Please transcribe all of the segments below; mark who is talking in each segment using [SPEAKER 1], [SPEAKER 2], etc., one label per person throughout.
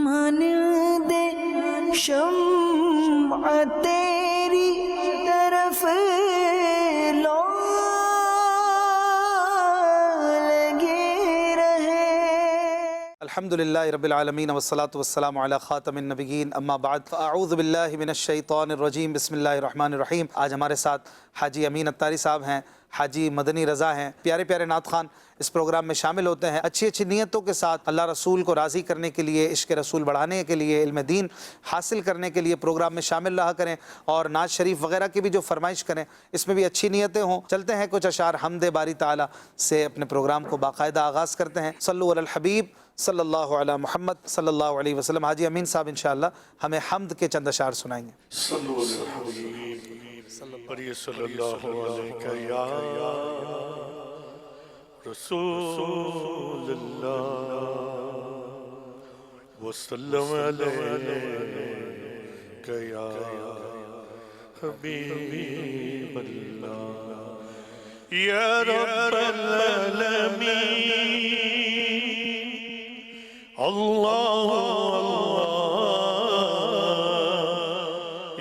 [SPEAKER 1] مانند شمع تیری طرف لو لگے رہے۔
[SPEAKER 2] الحمدللہ رب العالمین والصلاة والسلام علی خاتم النبیین، اما بعد فاعوذ باللہ من الشیطان الرجیم، بسم اللہ الرحمن الرحیم۔ آج ہمارے ساتھ حاجی امین اتاری صاحب ہیں، حاجی مدنی رضا ہیں، پیارے پیارے نعت خوان اس پروگرام میں شامل ہوتے ہیں، اچھی اچھی نیتوں کے ساتھ اللہ رسول کو راضی کرنے کے لیے، عشق رسول بڑھانے کے لیے، علم دین حاصل کرنے کے لیے پروگرام میں شامل رہا کریں، اور نعت شریف وغیرہ کی بھی جو فرمائش کریں اس میں بھی اچھی نیتیں ہوں۔ چلتے ہیں کچھ اشعار حمد باری تعالیٰ سے اپنے پروگرام کو باقاعدہ آغاز کرتے ہیں۔ صلو علی الحبیب صلی اللہ علی محمد صلی اللہ علیہ وسلم۔ حاجی امین صاحب انشاءاللہ ہمیں حمد کے چند اشعار سنائیں گے۔
[SPEAKER 3] صلو علی الحبیب صلی اللہ علیہ یا رسول اللہ وسلم علیہ یا حبیب اللہ یا رب العالمین اللہ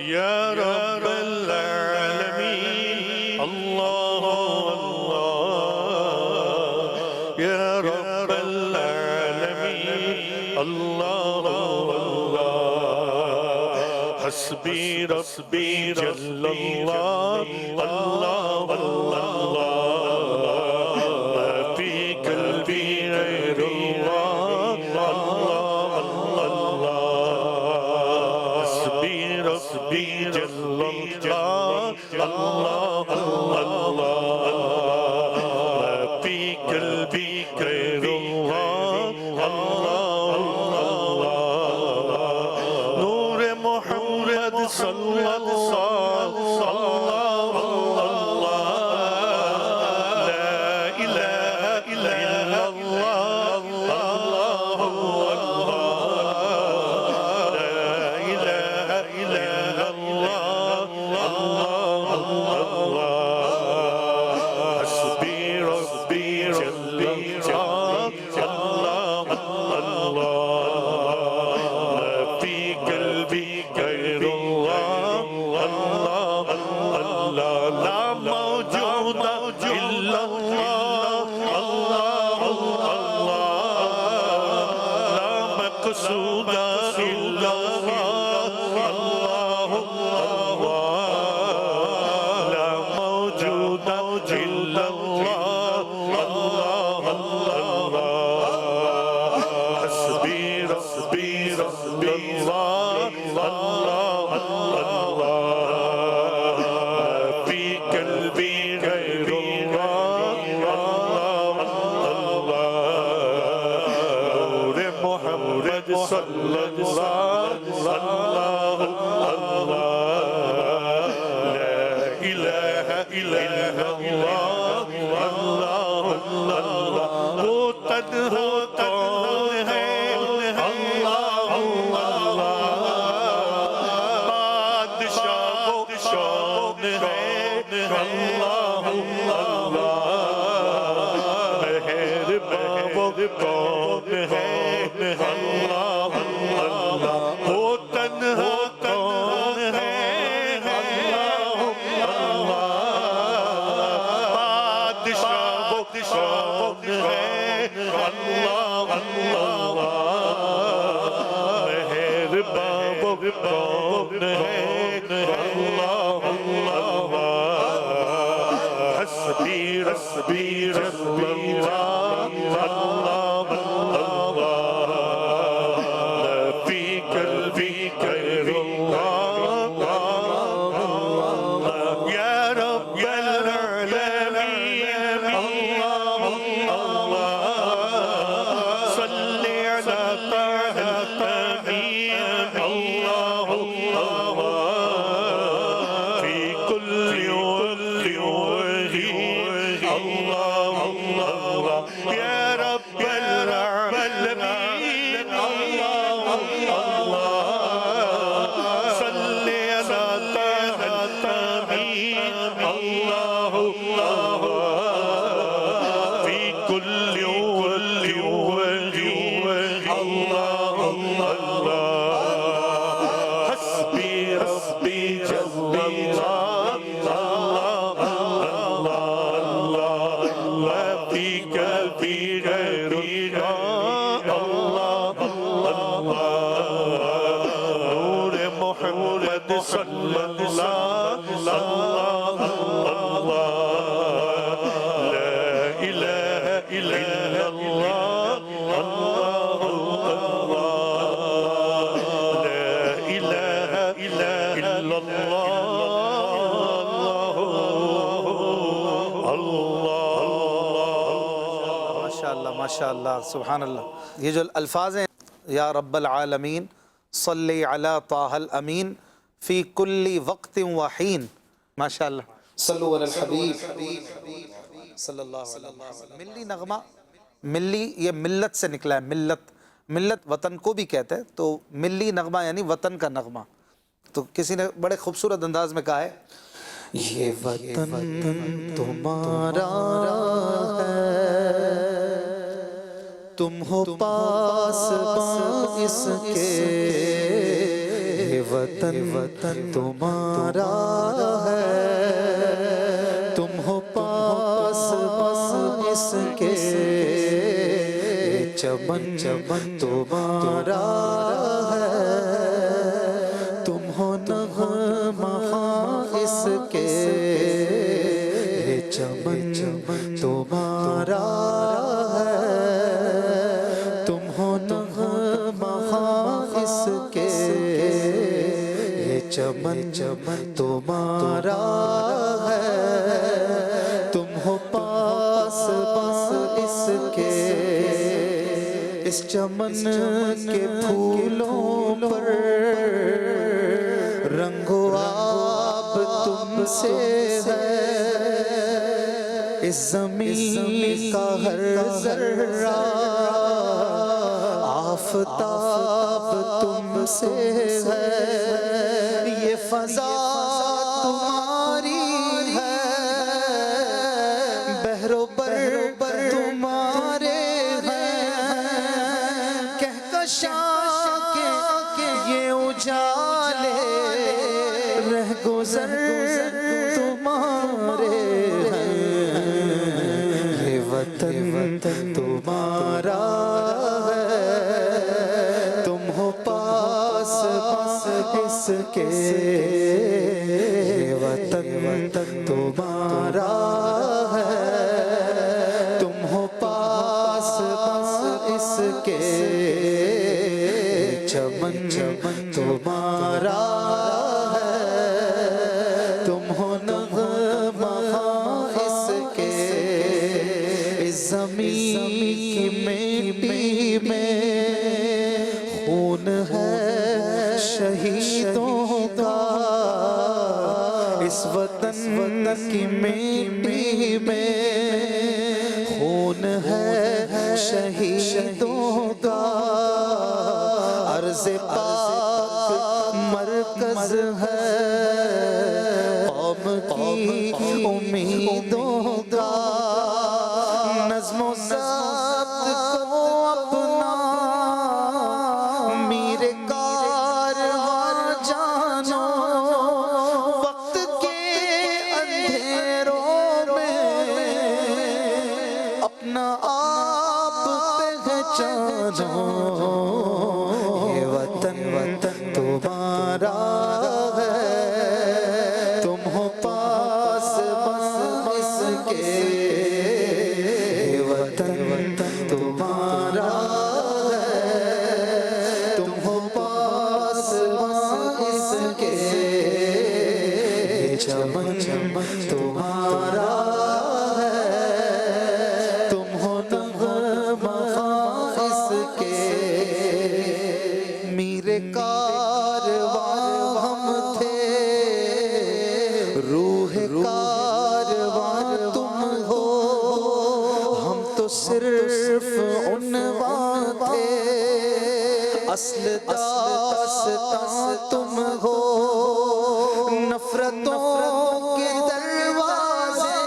[SPEAKER 3] یا رب العالمین اللہ یا رب العالمین اللہ حسبی ربی جل اللہ اللہ ما فی قلبی غیر اللہ حسبی ربی جل اللہ اللہ ما فی قلبی غیر نور محمد صلی اللہ لا الہ الا اللہ لا الہ الا اللہ حسبی ربی جل اللہ ما فی قلبی غیر اللہ لا موجود الا اللہ لا مقصود الا اللہ لا موجود الا اللہ حسبی ربی اللہ فی قلبی غیر اللہ نور محمد صلی اللہ لا الہ الا اللہ وہ تنہا کون ہے اللہ بادشاہ وہ کون ہے اللہ مہربان وہ کون ہے اللہ وہ تنہا کون ہے اللہ بادشاہ وہ کون ہے اللہ مہربان وہ کون ہے اللہ حسبی ربی جل اللہ ما فی قلبی غیر اللہ یا رب العالمین اللہ صلی علی طه الامین اللہ فی کل اللہ یا رب العالمین اللہ صلی علی طه الامین اللہ فی کل اللہ حسبی ربی جل اللہ ما فیک فی غیر اللہ نور محمد صلی اللہ لا الہ الا اللہ
[SPEAKER 2] ماشاء اللہ سبحان اللہ. یہ جو الفاظ ہیں یا رب العالمین صلی علی طٰہ الامین فی کل وقت وحین، ماشاء اللہ. صلو علی الحبیب صلی اللہ علیہ وسلم. ملی نغمہ، ملی یہ ملت سے نکلا ہے. ملت وطن کو بھی کہتے ہیں، تو ملی نغمہ یعنی وطن کا نغمہ. تو کسی نے بڑے خوبصورت انداز میں کہا ہے یہ وطن تمہارا ہے، تم ہو پاس اس کے. یہ وطن تمہارا ہے، تم ہو پاس اس کے. چمن تمہارا ہے، تم ہو نغمہ اس کے. چمن تمہارا ہے، تم ہو نغمہ اس کے. چمن تمہارا ہے، تم ہو پاس اس کے. اس چمن کے پھولوں پر رنگ و آب تم سے ہے. اس زمین کا ہر ذرہ آفتاب تم سے ہے. یہ فضا تمہاری ہے، بحر و بر تمہارے ہیں. کہکشاں کے یہ اجالے رہ گزر تمہارے ہیں. یہ وطن تمہارا ہے، تم ہو پاس اس کے. یہ وطن تمہارا ہے، تم ہو پاس اس کے. چمن تمہارا ہے، تم ہو نغمہ اس کے. اس زمین کی مٹی میں خون ہے شہیدوں کا. اس وطن کی مٹی میں خون ہے شہیدوں کا. عرض پاک مرکز ہے قوم کی امیدوں کا. نظم و ضبط کو اپنا میر کارواں جانو. وقت کے اندھیروں میں اپنا آپ پہچانو. یہ وطن تمہارا ہے، تم ہو پاس اس کے. یہ وطن تمہارا ہے، تم ہو پاس اس کے. چمن تمہارا ہے، تم ہو نغمہ اس کے. میرے کارواں ہم تھے، روح کارواں تم ہو. ہم تو صرف عنواں تھے، اصل داستاں تم ہو. نفرتوں کے دروازے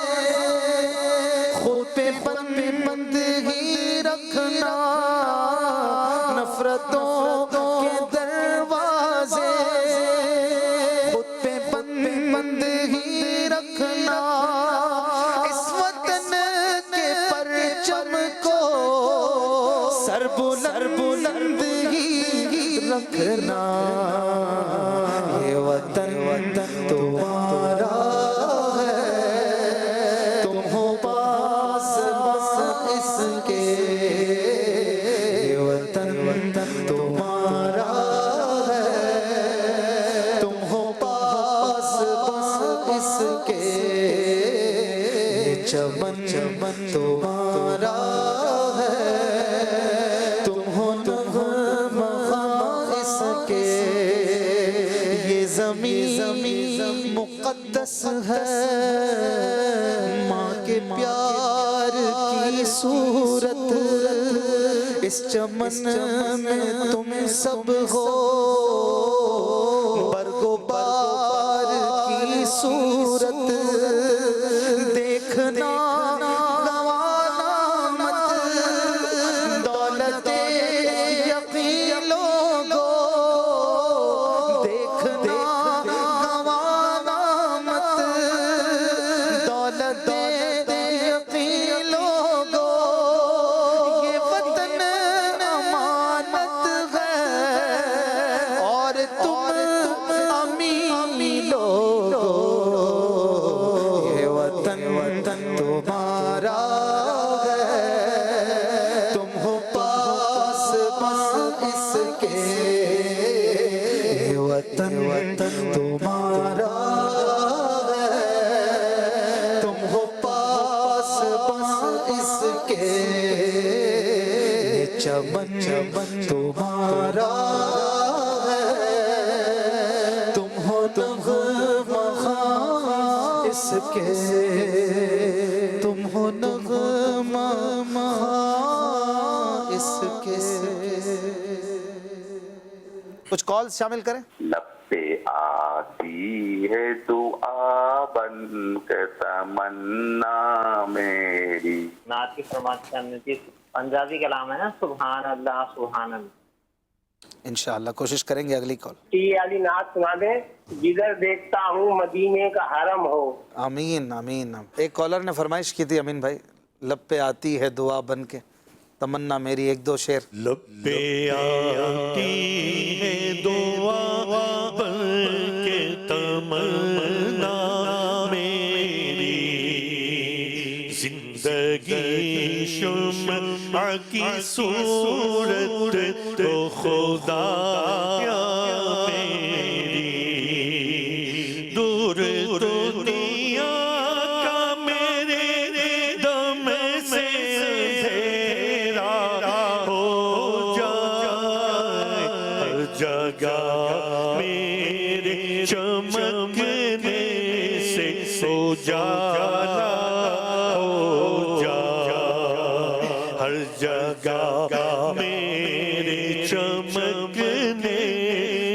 [SPEAKER 2] خود پہ بند ہی رکھنا. نفرتوں
[SPEAKER 1] رکھنا یہ وطن تمہارا ہے تم ہو پاس اس کے یہ وطن تمہارا ہے تم ہو پاس اس کے یہ چمن تمہارا ہے تم ہو نغمہ اس کے یہ زمین مقدس ہے ماں کے پیار کی صورت اس چمن میں تم سب ہو برگ و بار کی صورت دیکھنا گوانا مت دولت یقین لوگو دیکھنا گوانا مت دولت یقین لوگو یہ وطن امانت ہے اور تم امی لوگو یہ وطن تمہارا ہے تم ہو پاس اس کے یہ وطن تمہارا ہے تم ہو پاس اس کے یہ چمن تمہارا ہے تم ہو نغمہ اس کے تم ہو نغمہ اس کے
[SPEAKER 2] کچھ کالز شامل کریں.
[SPEAKER 4] لب پہ آتی ہے دعا بن کے تمنا میری.
[SPEAKER 5] نعت کی فرماتے ہیں پنجابی کلام ہے نا سبحان اللہ سبحان اللہ.
[SPEAKER 2] انشاءاللہ کوشش کریں گے اگلی کال.
[SPEAKER 5] یہ علی نعت سنا دیں جدھر دیکھتا ہوں مدینے کا حرم ہو.
[SPEAKER 2] آمین آمین. ایک کالر نے فرمائش کی تھی امین بھائی لب پہ آتی ہے دعا بن کے تمنا میری ایک دو شعر.
[SPEAKER 3] لب پہ آتی ہے دعا بن کے تمنا میری زندگی شمع کی صورت تو خدا میری دور دنیا کا میرے دم سے اندھیرا ہو جائے ہر جگہ میرے چمکنے سے اجالا ہو جائے ہر جگہ میرے چمکنے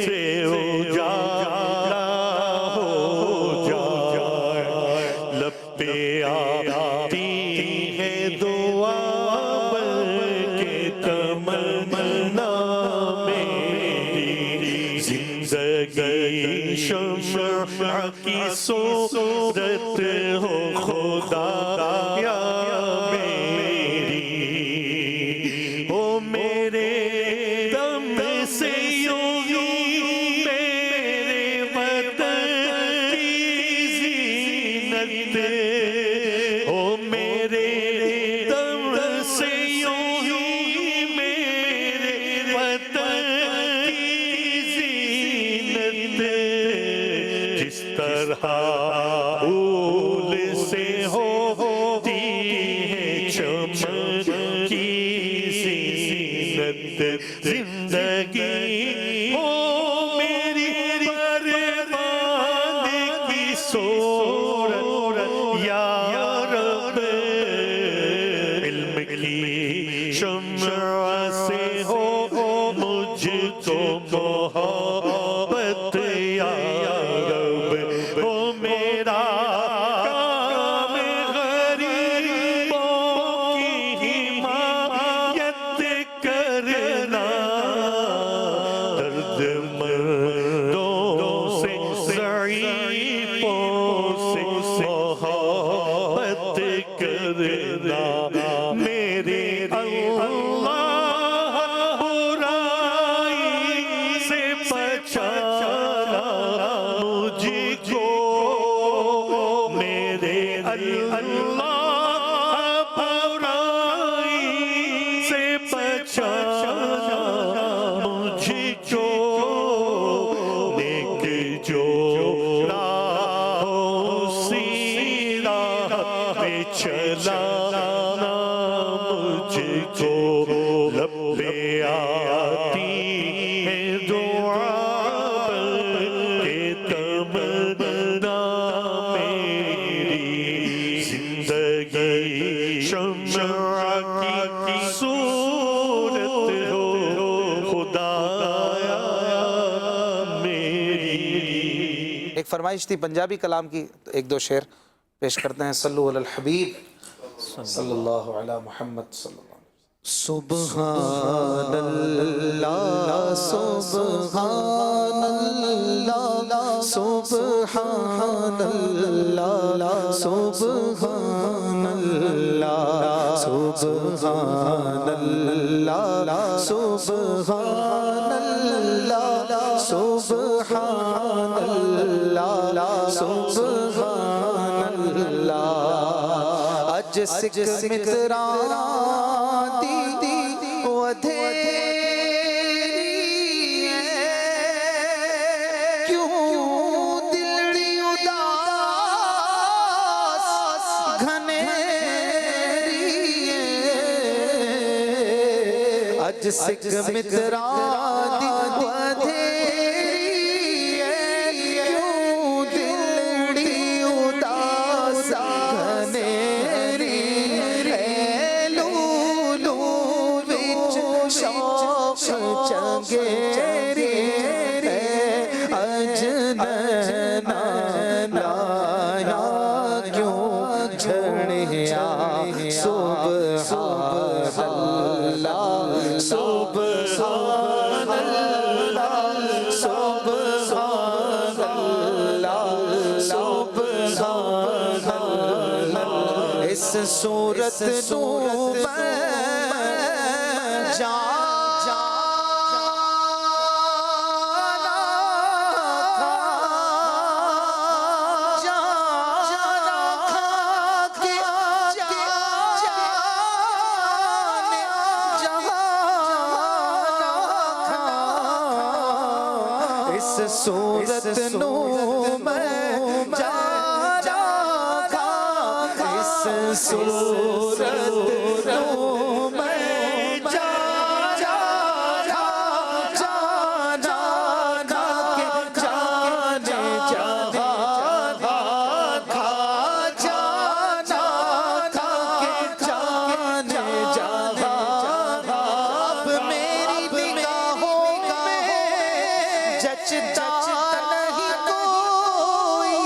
[SPEAKER 3] سے اجالا ہو جائے. لب پہ آتی ہے دعا بن کے تمنا میری زندگی شمع کی صورت ہو خدا یا میری او میرے دم سے یوں میرے وطن کی زینت او میرے دم سے یوں میرے وطن کی زینت جس طرح پھول سے ہوتی ہے چمن کی زینت زندگی ہو میری برباد کی صورت یا رب علم کی شمع سے ہو مجھ کو محبت یا رب ہو میرا کام غریبوں کی حمایت کرنا درد مندوں سے ضعیفوں سے محبت کرنا میرے اللہ برائی
[SPEAKER 2] ایک فرمائش تھی پنجابی کلام کی، تو ایک دو شعر پیش کرتے ہیں۔ صلو علی الحبیب صلی اللہ علی محمد صلی اللہ علیہ وسلم۔
[SPEAKER 1] سبحان اللہ سبحان اللہ سبحان اللہ سبحان اللہ سبحان اللہ سبحان اللہ سبحان اللہ سبحان اللہ اج سکھ متران دی ودھیری کیوں دلڑی اداس گھنیری اج سکھ متران دی ودھیری کیوں دلڑی اداس گھنیری چنگیری اجننا لایا کیوں جھڑیا سبحان اللہ سبحان اللہ سبحان اللہ سبحان اللہ اس صورت نو صورت نو میں جانا تھا اس صورت نو میں جانا تھا کہ جانے جانا تھا جانا تھا کہ جانے جانا اب میری نگاہوں میں جچتا نہیں کوئی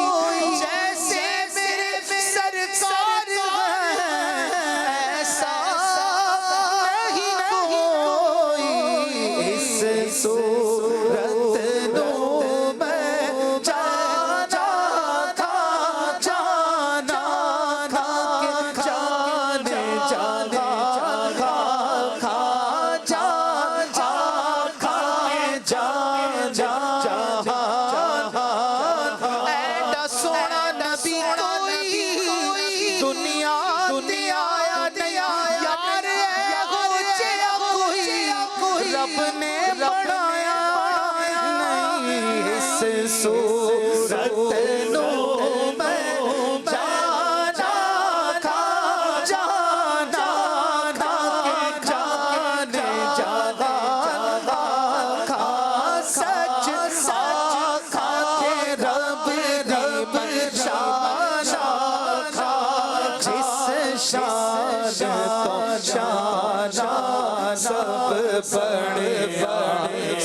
[SPEAKER 1] جیسے میرے سرکار ہیں ایسا نہیں کوئی اس صورت نو میں جانا تھا کہ جانے جانا ایڈا سونا نبی کوئی دنیا آیا نہیں یار کوئی رب نے بنایا نہیں اس صورت نو میں جانا تھا کہ جانے جانا سچ شانا سب بڑے بڑے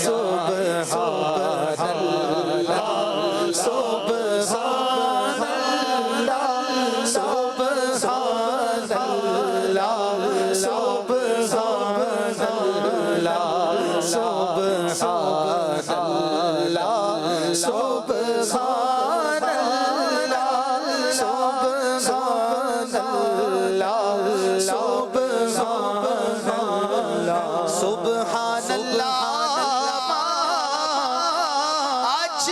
[SPEAKER 1] سبحان اللہ سبحان اللہ سبحان اللہ سبحان اللہ سبحان اللہ سبحان اللہ سبحان اللہ سبحان اللہ آج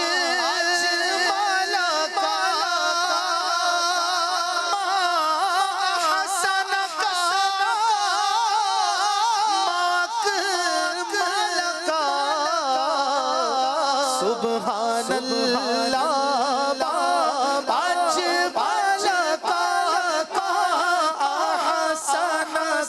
[SPEAKER 1] ملکا حسن کا ماک ملکا سبحان اللہ آج ملکا حسن کا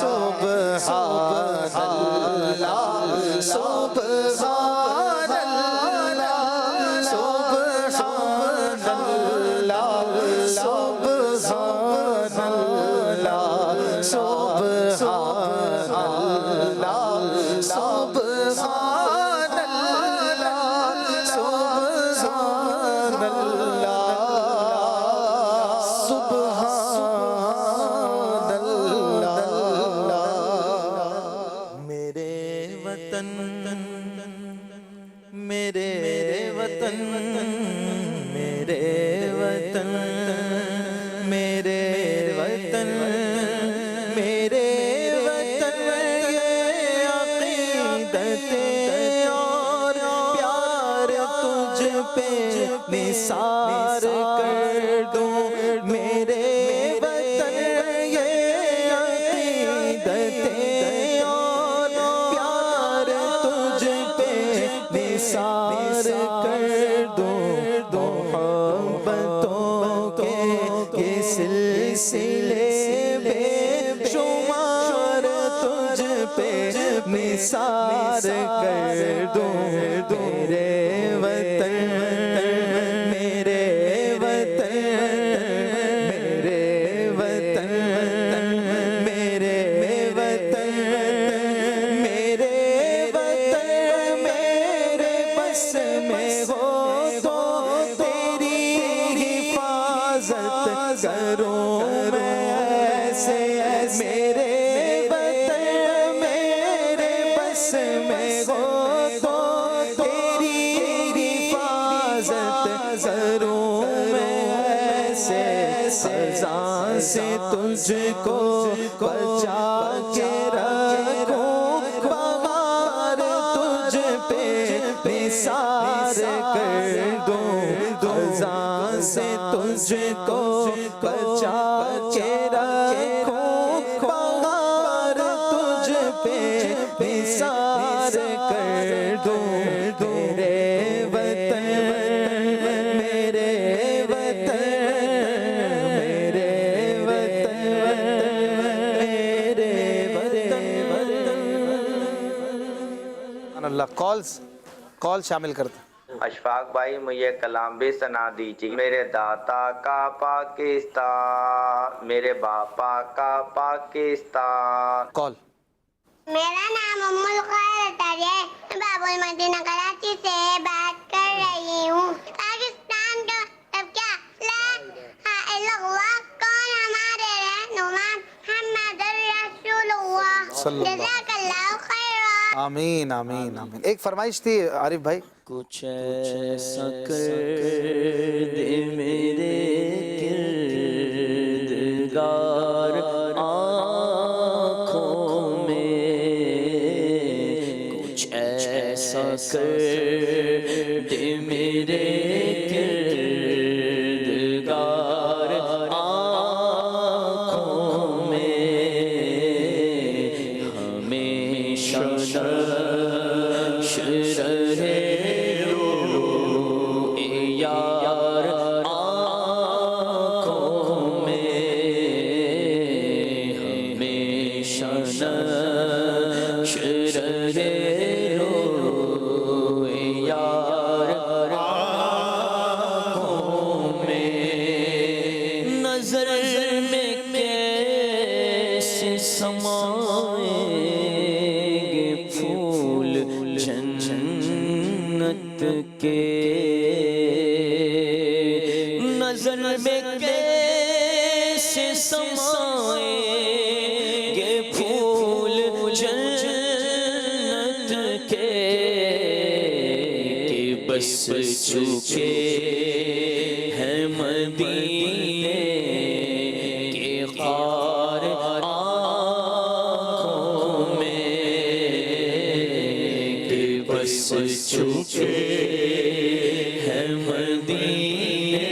[SPEAKER 1] سبحان اللہ سبحان میرے وطن میرے وطن میرے وطن میرے وطن یہ عقیدت اور پیار تجھ پہ نثار کر دوں میرے وطن یہ عقیدت اور پیار تجھ پہ نثار کر دوں محبتوں کے یہ سلسلے بے شمار تجھ پہ نثار کر دوں میرے وطن میرے وطن میرے وطن میرے وطن میرے وطن میرے بس میں ہو تو تیری حفاظت کروں میں ایسے میرے وطن میرے بس میں ہو تو تیری حفاظت کروں میں ایسے سزا سے تجھ کو بچا کے رکھوں بغار تجھ پہ نثار کر دوں سزا سے تجھ کو بچا کے رکھوں بغار تجھ پہ نثار کر دوں میرے وطن میرے وطن میرے وطن میرے وطن
[SPEAKER 2] اللہ کال شامل کرتے ہیں۔
[SPEAKER 6] اشفاق بھائی مجھے کلام بھی سنا دیجیے میرے داتا کا پاکستان میرے باپا کا پاکستان
[SPEAKER 2] کال
[SPEAKER 7] میرا نام ام الخیر اطہر ہے میں باب المدینہ کراچی سے بات کر رہی ہوں پاکستان کا تب کیا لا الہ الا اللہ کون ہمارے رہنما محمد رسول اللہ جزاک اللہ خیرا
[SPEAKER 2] آمین آمین آمین۔ ایک فرمائش تھی عارف بھائی،
[SPEAKER 1] کچھ ایسا کر دے میرے کردگار آنکھوں میں کچھ ایسا کر دے میرے کردگار آنکھوں میں ہمیشہ نشر رہے یار آنکھوں میں ہمیشہ نشر رہے یار آنکھوں میں نظر میں کیسے سمائیں گے پھول جنت کے نظر میں کیسے سمائیں گے پھول جنت کے کہ بس چکے ہیں مدینے کے خار آنکھوں میں کہ بس چکے ہیں مدینے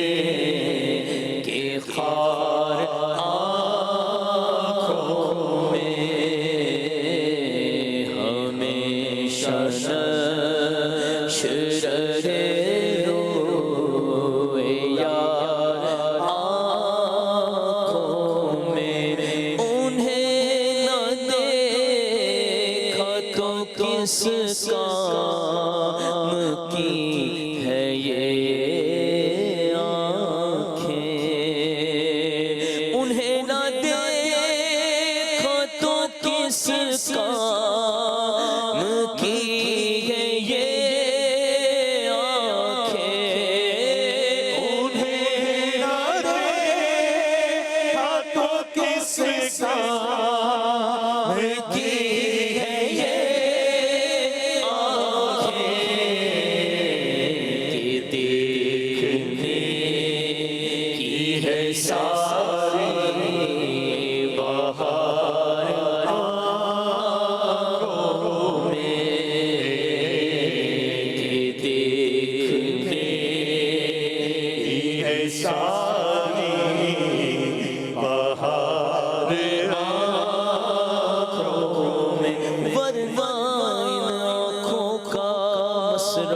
[SPEAKER 1] کے خار آنکھوں میں ہمیشہ نشر روئے یار آنکھوں میں انہیں نہ دیکھا تو کس کام کی ہے یہ آنکھیں انہیں نہ دیکھا تو کس کام کی ہے یہ آنکھیں انہیں نہ دیکھا تو کس کام کی ہے یہ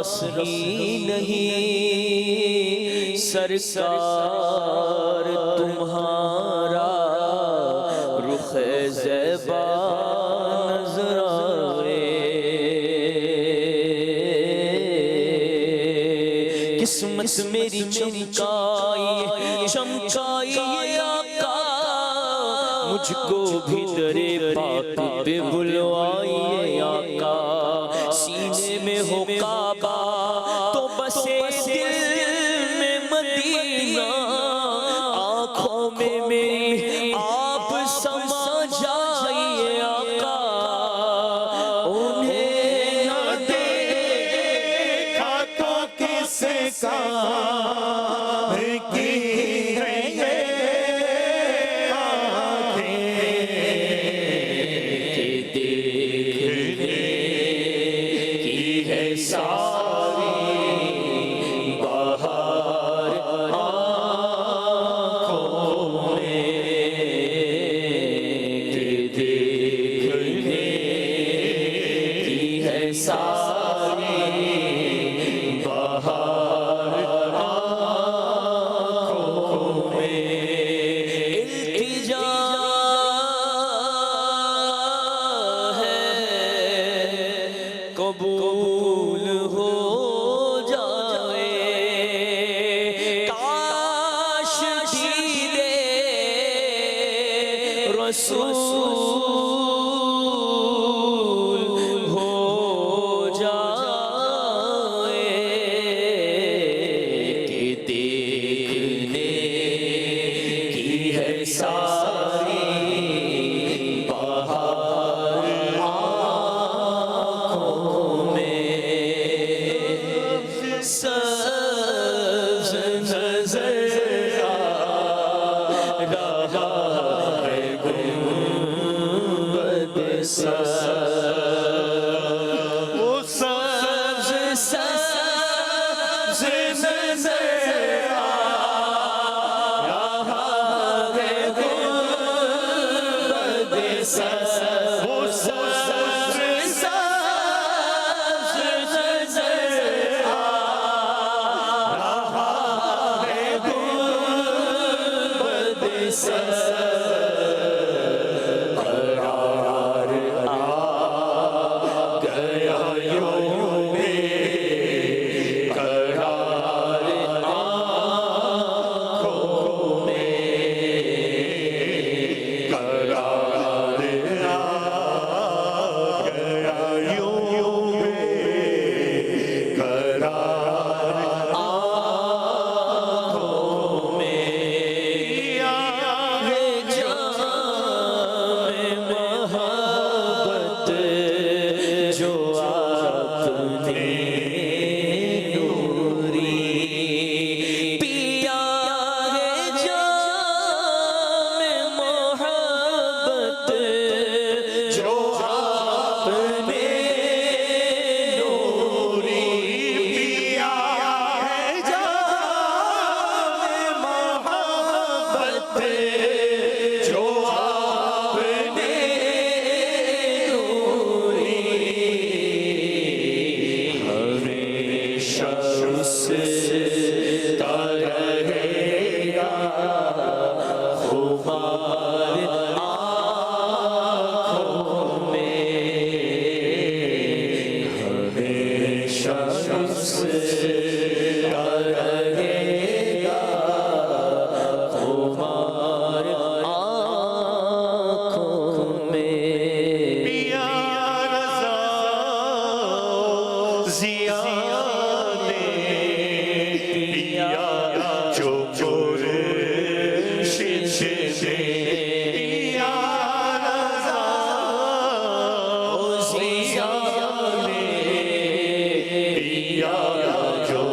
[SPEAKER 1] رس ہی نہیں سرکار تمہارا رخ زیبا نظر آئے قسمت میری چمکائی چمکائی آقا مجھ کو بھی درے پاک پہ بلوائیے آقا سینے میں ہو کعبہ تو بسے دل میں مدینہ آنکھوں میں میری آپ سما جائیے آقا انہیں نہ
[SPEAKER 3] دیکھا تو کس کام کی ہے یہ
[SPEAKER 1] ساری بہار آنکھوں میں دیکھنے کی ہے ساری بہار آنکھوں میں التجا ہے قبول ہو جائے کاش دیدے رسول ہو جائے کہ دیکھنے کی ہے ساری بہار آنکھوں میں سبز نظر آ رہا ہے گنبد
[SPEAKER 3] وہ سبز
[SPEAKER 1] سبز نظر آ رہا ہے گنبد وہ سبز نظر آ رہا ہے گنبد قرار آ گیا یوم قرار آنکھوں میں
[SPEAKER 3] قرار آ گیا یوم قرار
[SPEAKER 1] آنکھوں میں ہے جام محبت جو آپ نے نوری پیا ہے جام محبت جو آپ نے نوری
[SPEAKER 3] پیا ہے جام محبت
[SPEAKER 1] جو آپ نے نوری ہمیشہ اس کا رہے گا خمار آنکھوں میں ہمیشہ اس کا رہے گا خمار آنکھوں میں
[SPEAKER 3] پیا رضا ضیا نے پیا جو مرشد سے پیا رضا ضیا نے پیا جو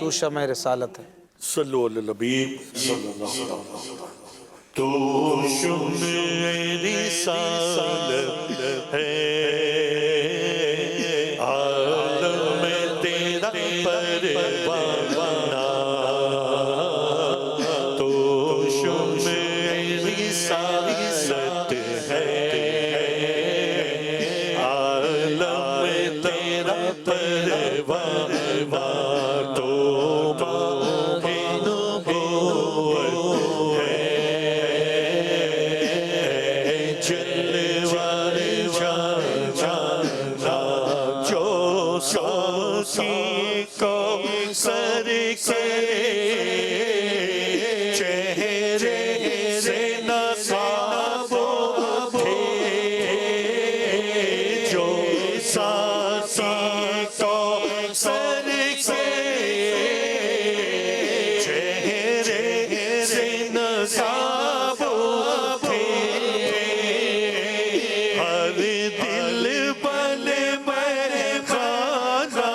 [SPEAKER 2] تو شمع رسالت ہے.
[SPEAKER 3] صلو علی الحبیب صلی اللہ علیہ وسلم. تو شمع رسالت ہے عالم تیرا پروانہ. تو شمع رسالت ہے عالم تیرا پروانہ. تو سر سے چہرے سے نصاب تھے جو ساسی کو سر سے چہرے سے نصاب تھے. ہر دل بل میں خانہ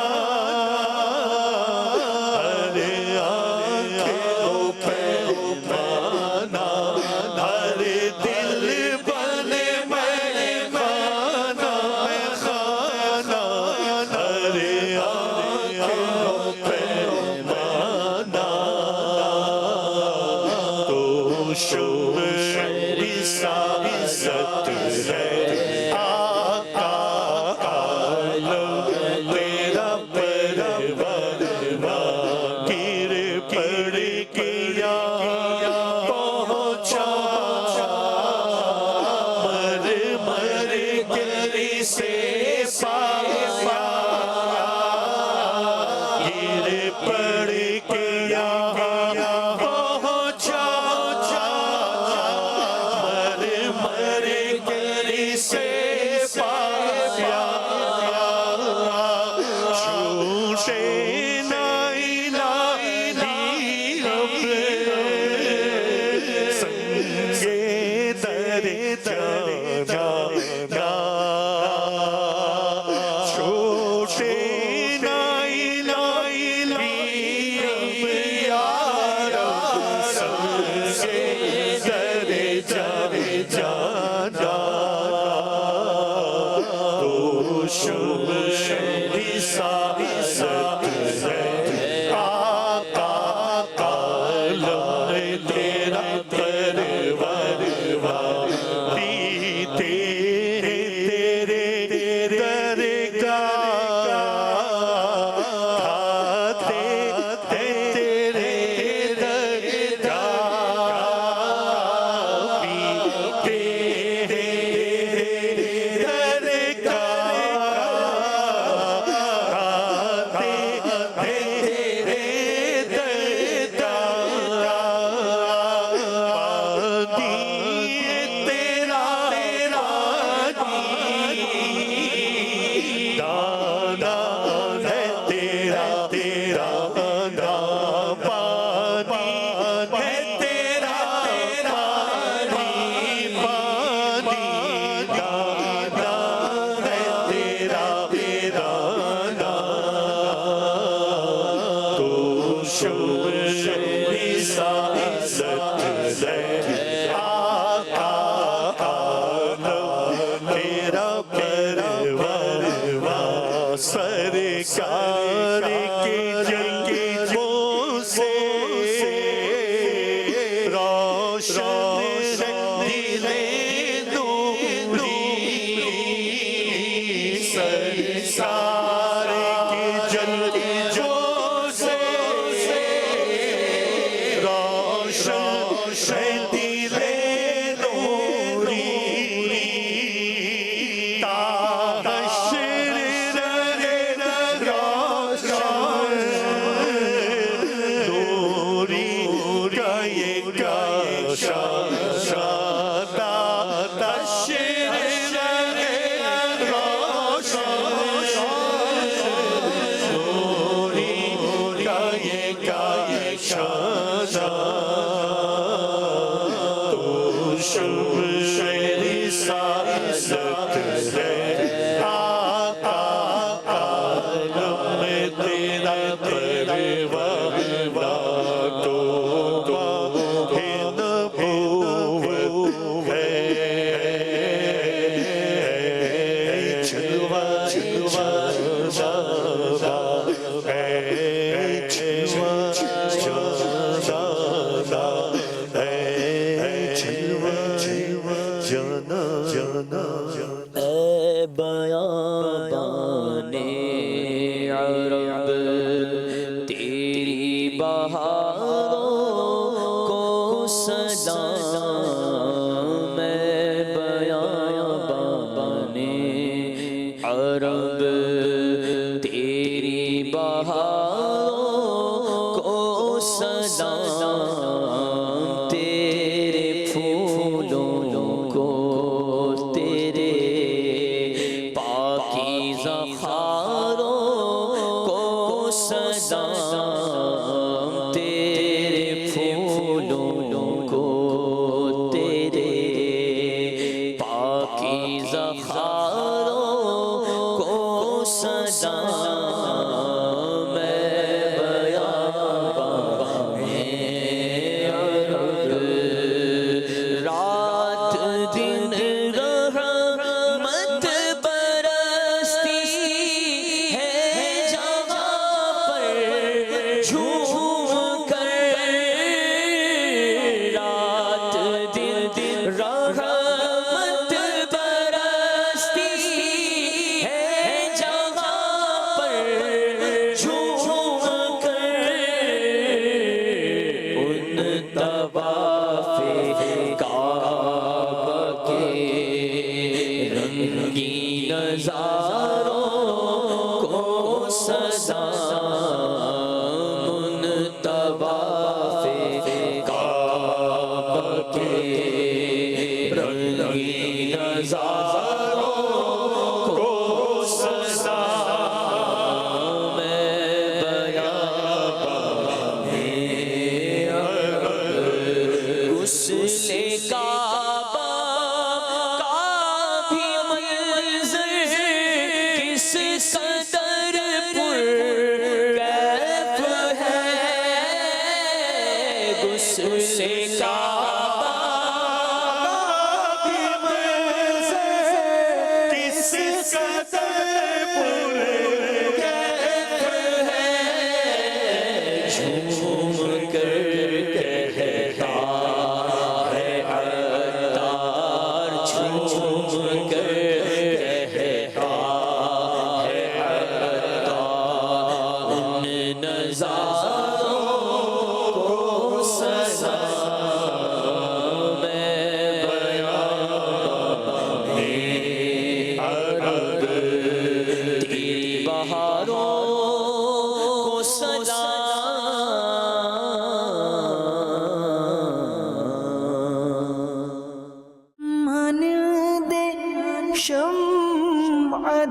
[SPEAKER 3] سرکار کی جنگوں سے روشن دل نوری سرکار کی جنگوں سے روشن دل نوری تیرا پروانہ
[SPEAKER 1] بہاروں کو سلام، تیرے پھولوں کو تیرے پاکیزہ خاروں کو سلام، تیرے پھولوں کو تیرے پاکیزہ خاروں کو سلام، میں بیاباں میں عرب، رات دن رحمت برستی ہے جہاں پر جھوم کر، رات دن رحمت برستی ہے جہاں پر جھوم کر، ان طواف کعبہ کے رنگین نظاروں کو سلام، ان طواف کعبہ کے رنگین نظاروں کو سلام، میں بیاباں میں عرب، غسل کعبہ کا بھی منظر کس قدر پرکیف ہے، غسل کعبہ کا بھی منظر کس قدر پرکیف ہے، جھوم کر کہتا ہے عطار، جھوم کر کہتا ہے عطار، ان نظاروں کو سلام، میں بیاباں میں عرب، تیری بہاروں کو سلام،
[SPEAKER 8] من دے شمع